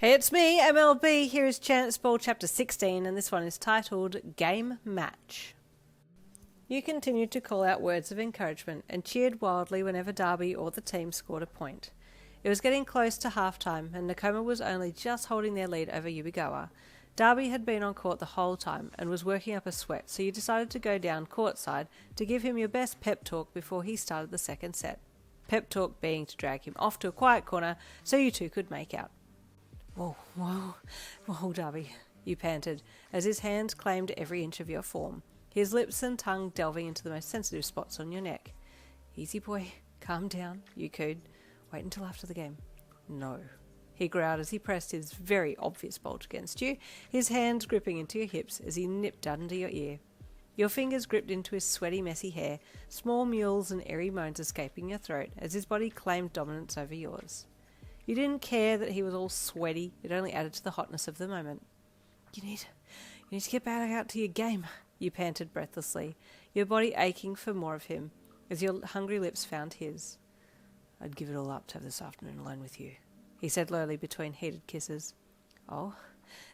Hey, it's me, MLB. Here is Chance Ball Chapter 16, and this one is titled Game Match. You continued to call out words of encouragement and cheered wildly whenever Dabi or the team scored a point. It was getting close to half-time, and Nekoma was only just holding their lead over Yubigawa. Dabi had been on court the whole time and was working up a sweat, so you decided to go down courtside to give him your best pep talk before he started the second set. Pep talk being to drag him off to a quiet corner so you two could make out. Whoa, Dabi, you panted, as his hands claimed every inch of your form, his lips and tongue delving into the most sensitive spots on your neck. Easy boy, calm down, you cooed. Wait until after the game. No, he growled as he pressed his very obvious bulge against you, his hands gripping into your hips as he nipped under your ear. Your fingers gripped into his sweaty, messy hair, small mules and airy moans escaping your throat as his body claimed dominance over yours. You didn't care that he was all sweaty, it only added to the hotness of the moment. You need to get back out to your game, you panted breathlessly, your body aching for more of him, as your hungry lips found his. I'd give it all up to have this afternoon alone with you, he said lowly between heated kisses. Oh,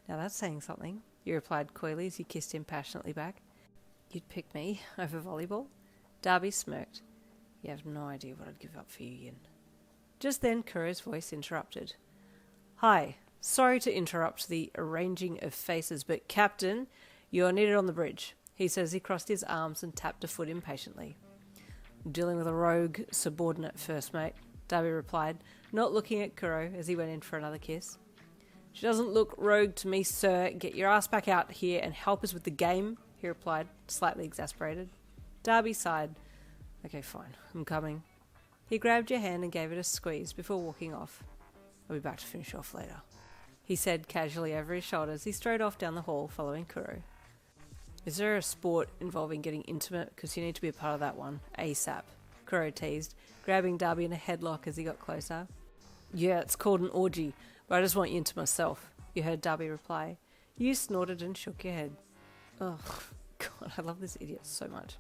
now that's saying something, you replied coyly as you kissed him passionately back. You'd pick me over volleyball? Dabi smirked. You have no idea what I'd give up for you, Yin. Just then Kuro's voice interrupted. Hi, sorry to interrupt the arranging of faces, but Captain, you're needed on the bridge, he said as he crossed his arms and tapped a foot impatiently. Dealing with a rogue subordinate first, mate, Dabi replied, not looking at Kuro as he went in for another kiss. She doesn't look rogue to me, sir. Get your ass back out here and help us with the game, he replied, slightly exasperated. Dabi sighed. Okay, fine, I'm coming. He grabbed your hand and gave it a squeeze before walking off. I'll be back to finish off later, he said casually over his shoulder as he strode off down the hall following Kuro. Is there a sport involving getting intimate? Because you need to be a part of that one, ASAP, Kuro teased, grabbing Dabi in a headlock as he got closer. Yeah, it's called an orgy, but I just want you into myself, you heard Dabi reply. You snorted and shook your head. Oh, God, I love this idiot so much.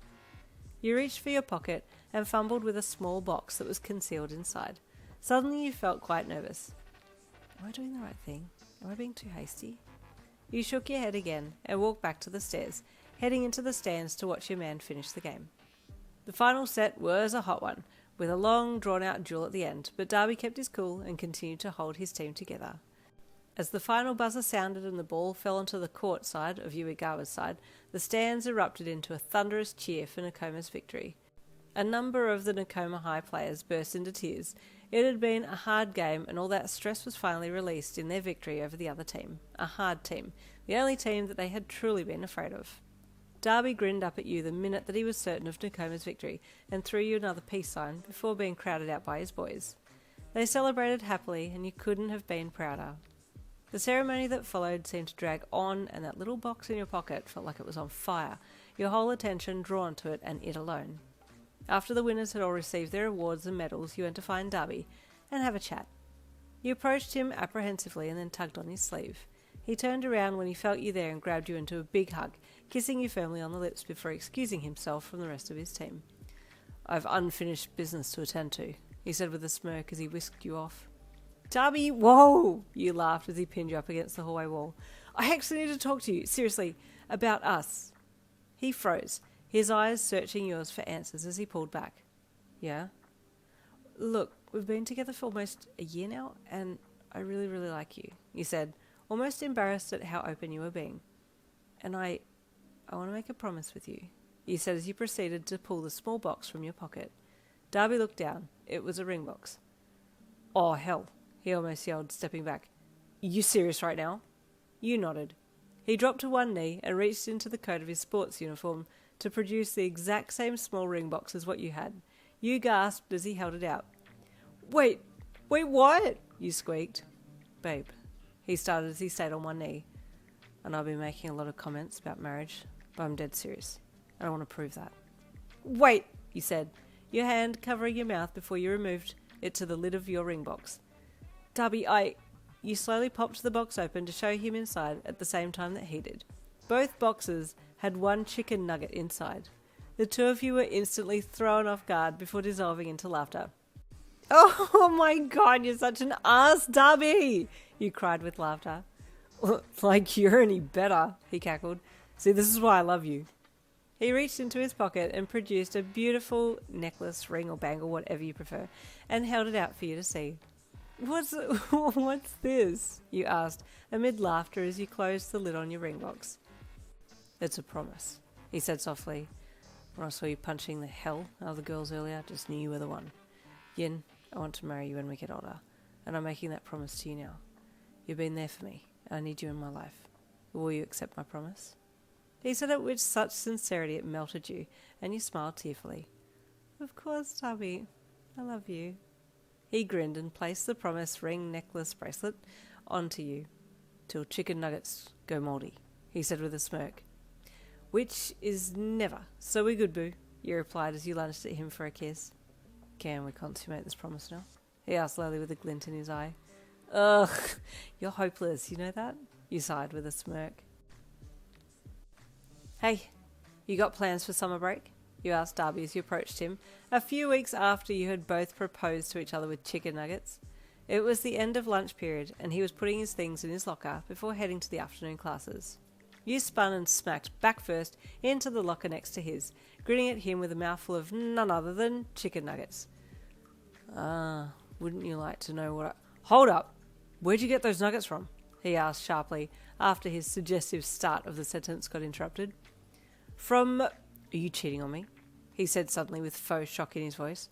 You reached for your pocket and fumbled with a small box that was concealed inside. Suddenly you felt quite nervous. Am I doing the right thing? Am I being too hasty? You shook your head again and walked back to the stairs, heading into the stands to watch your man finish the game. The final set was a hot one, with a long, drawn-out duel at the end, but Dabi kept his cool and continued to hold his team together. As the final buzzer sounded and the ball fell onto the court side of Yuigawa's side, the stands erupted into a thunderous cheer for Nekoma's victory. A number of the Nekoma High players burst into tears. It had been a hard game and all that stress was finally released in their victory over the other team. A hard team, the only team that they had truly been afraid of. Dabi grinned up at you the minute that he was certain of Nekoma's victory and threw you another peace sign before being crowded out by his boys. They celebrated happily and you couldn't have been prouder. The ceremony that followed seemed to drag on, and that little box in your pocket felt like it was on fire, your whole attention drawn to it and it alone. After the winners had all received their awards and medals, you went to find Dabi and have a chat. You approached him apprehensively and then tugged on his sleeve. He turned around when he felt you there and grabbed you into a big hug, kissing you firmly on the lips before excusing himself from the rest of his team. I've unfinished business to attend to, he said with a smirk as he whisked you off. Dabi, whoa! You laughed as he pinned you up against the hallway wall. I actually need to talk to you, seriously, about us. He froze, his eyes searching yours for answers as he pulled back. Yeah? Look, we've been together for almost a year now, and I really, really like you, you said, almost embarrassed at how open you were being. And I want to make a promise with you, you said as you proceeded to pull the small box from your pocket. Dabi looked down. It was a ring box. Oh, hell, he almost yelled, stepping back. You serious right now? You nodded. He dropped to one knee and reached into the coat of his sports uniform to produce the exact same small ring box as what you had. You gasped as he held it out. Wait, what? You squeaked. Babe, he started as he stayed on one knee. And I've been making a lot of comments about marriage, but I'm dead serious. I don't want to prove that. Wait, you said, your hand covering your mouth before you removed it to the lid of your ring box. Dabi, You slowly popped the box open to show him inside at the same time that he did. Both boxes had one chicken nugget inside. The two of you were instantly thrown off guard before dissolving into laughter. Oh my god, you're such an ass, Dabi! You cried with laughter. Like you're any better, he cackled. See, this is why I love you. He reached into his pocket and produced a beautiful necklace, ring or bangle, whatever you prefer, and held it out for you to see. What's this? You asked, amid laughter as you closed the lid on your ring box. It's a promise, he said softly. When I saw you punching the hell out of the girls earlier, I just knew you were the one. Yin, I want to marry you when we get older, and I'm making that promise to you now. You've been there for me, and I need you in my life. Will you accept my promise? He said it with such sincerity it melted you, and you smiled tearfully. Of course, Dabi. I love you. He grinned and placed the promise ring, necklace, bracelet onto you. Till chicken nuggets go mouldy, he said with a smirk. Which is never, so we're good, boo, you replied as you lunged at him for a kiss. Can we consummate this promise now? He asked slowly with a glint in his eye. Ugh, you're hopeless, you know that? You sighed with a smirk. Hey, you got plans for summer break? You asked Dabi as you approached him, a few weeks after you had both proposed to each other with chicken nuggets. It was the end of lunch period, and he was putting his things in his locker before heading to the afternoon classes. You spun and smacked back first into the locker next to his, grinning at him with a mouthful of none other than chicken nuggets. Wouldn't you like to know what I... Hold up! Where'd you get those nuggets from? He asked sharply, after his suggestive start of the sentence got interrupted. From... Are you cheating on me? He said suddenly with faux shock in his voice.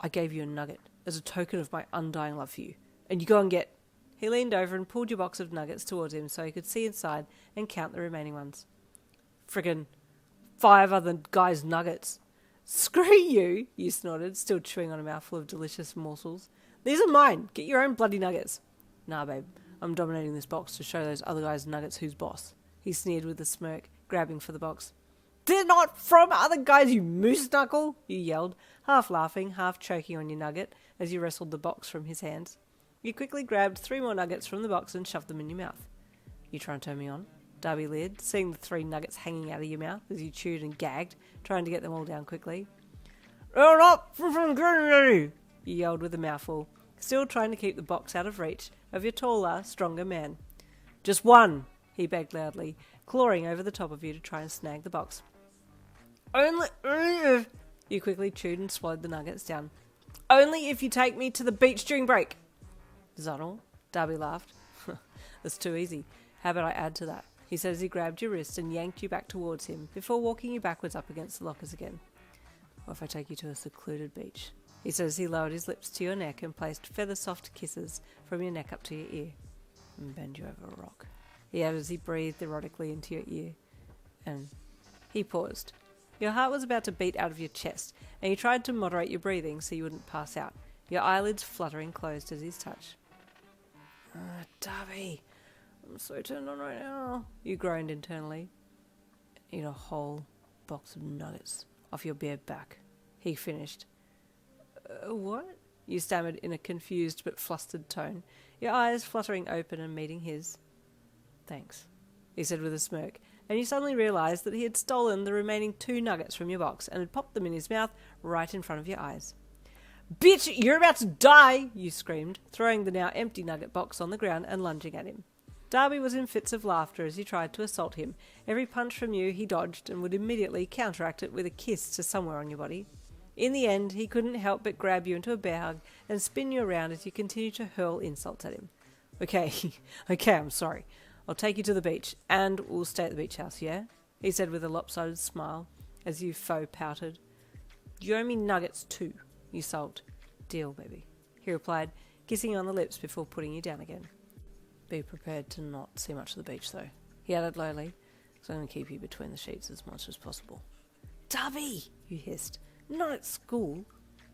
I gave you a nugget as a token of my undying love for you, and you go and get... He leaned over and pulled your box of nuggets towards him so he could see inside and count the remaining ones. Friggin' 5 other guys' nuggets. Screw you, you snorted, still chewing on a mouthful of delicious morsels. These are mine. Get your own bloody nuggets. Nah, babe. I'm dominating this box to show those other guys' nuggets who's boss. He sneered with a smirk, grabbing for the box. They're not from other guys, you moose knuckle, you yelled, half laughing, half choking on your nugget as you wrestled the box from his hands. You quickly grabbed 3 more nuggets from the box and shoved them in your mouth. You trying to turn me on? Dabi leered, seeing the 3 nuggets hanging out of your mouth as you chewed and gagged, trying to get them all down quickly. They're not from you, you yelled with a mouthful, still trying to keep the box out of reach of your taller, stronger man. Just one, he begged loudly, clawing over the top of you to try and snag the box. Only if... You quickly chewed and swallowed the nuggets down. Only if you take me to the beach during break. Is that all? Dabi laughed. That's too easy. How about I add to that? He said as he grabbed your wrist and yanked you back towards him before walking you backwards up against the lockers again. Or if I take you to a secluded beach? He said as he lowered his lips to your neck and placed feather-soft kisses from your neck up to your ear. And bend you over a rock. He added as he breathed erotically into your ear. And he paused. Your heart was about to beat out of your chest, and you tried to moderate your breathing so you wouldn't pass out, your eyelids fluttering closed at his touch. Dabi, I'm so turned on right now, you groaned internally. Eat a whole box of nuggets off your bare back, he finished. What? You stammered in a confused but flustered tone, your eyes fluttering open and meeting his. Thanks, he said with a smirk, and you suddenly realised that he had stolen the remaining 2 nuggets from your box and had popped them in his mouth right in front of your eyes. Bitch, you're about to die, you screamed, throwing the now empty nugget box on the ground and lunging at him. Dabi was in fits of laughter as you tried to assault him. Every punch from you he dodged and would immediately counteract it with a kiss to somewhere on your body. In the end, he couldn't help but grab you into a bear hug and spin you around as you continued to hurl insults at him. Okay, I'm sorry. I'll take you to the beach, and we'll stay at the beach house, yeah? He said with a lopsided smile as you faux pouted. You owe me nuggets too, you sulked. Deal, baby, he replied, kissing you on the lips before putting you down again. Be prepared to not see much of the beach, though, he added lowly, so I'm going to keep you between the sheets as much as possible. Dabi, you hissed. Not at school.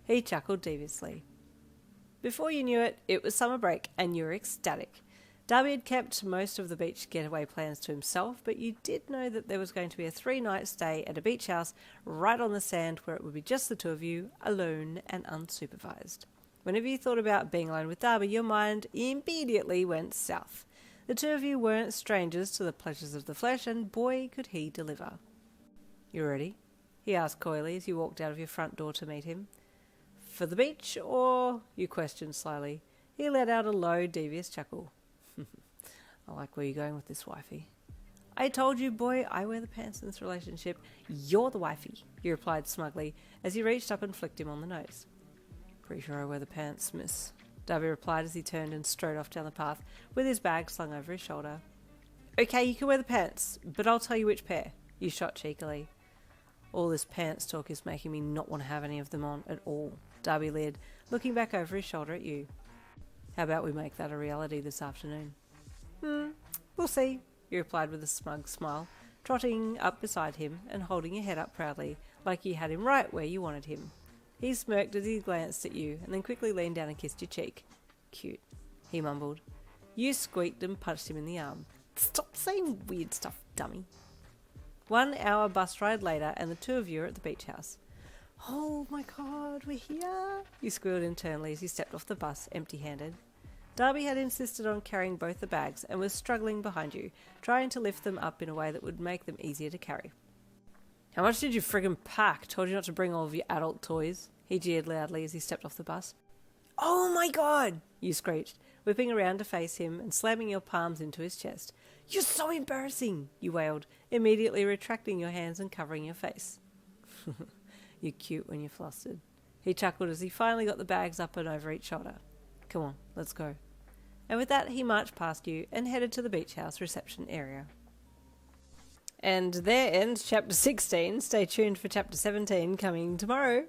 He chuckled deviously. Before you knew it, it was summer break, and you were ecstatic. Dabi had kept most of the beach getaway plans to himself, but you did know that there was going to be a 3-night stay at a beach house right on the sand where it would be just the 2 of you, alone and unsupervised. Whenever you thought about being alone with Dabi, your mind immediately went south. The 2 of you weren't strangers to the pleasures of the flesh, and boy could he deliver. You ready? He asked coyly as you walked out of your front door to meet him. For the beach, or? You questioned slyly. He let out a low, devious chuckle. I like where you're going with this, wifey. I told you, boy, I wear the pants in this relationship. You're the wifey, he replied smugly as he reached up and flicked him on the nose. Pretty sure I wear the pants, miss, Dabi replied as he turned and strode off down the path with his bag slung over his shoulder. Okay, you can wear the pants, but I'll tell you which pair, you shot cheekily. All this pants talk is making me not want to have any of them on at all, Dabi leered, looking back over his shoulder at you. How about we make that a reality this afternoon? We'll see, he replied with a smug smile, trotting up beside him and holding your head up proudly, like you had him right where you wanted him. He smirked as he glanced at you and then quickly leaned down and kissed your cheek. Cute, he mumbled. You squeaked and punched him in the arm. Stop saying weird stuff, dummy. 1 hour bus ride later and the two of you are at the beach house. Oh my god, we're here, you squealed internally as you stepped off the bus, empty-handed. Dabi had insisted on carrying both the bags and was struggling behind you, trying to lift them up in a way that would make them easier to carry. How much did you friggin' pack? Told you not to bring all of your adult toys, he jeered loudly as he stepped off the bus. Oh my god, you screeched, whipping around to face him and slamming your palms into his chest. You're so embarrassing, you wailed, immediately retracting your hands and covering your face. You're cute when you're flustered, he chuckled as he finally got the bags up and over each shoulder. Come on, let's go. And with that, he marched past you and headed to the beach house reception area. And there ends chapter 16. Stay tuned for chapter 17 coming tomorrow.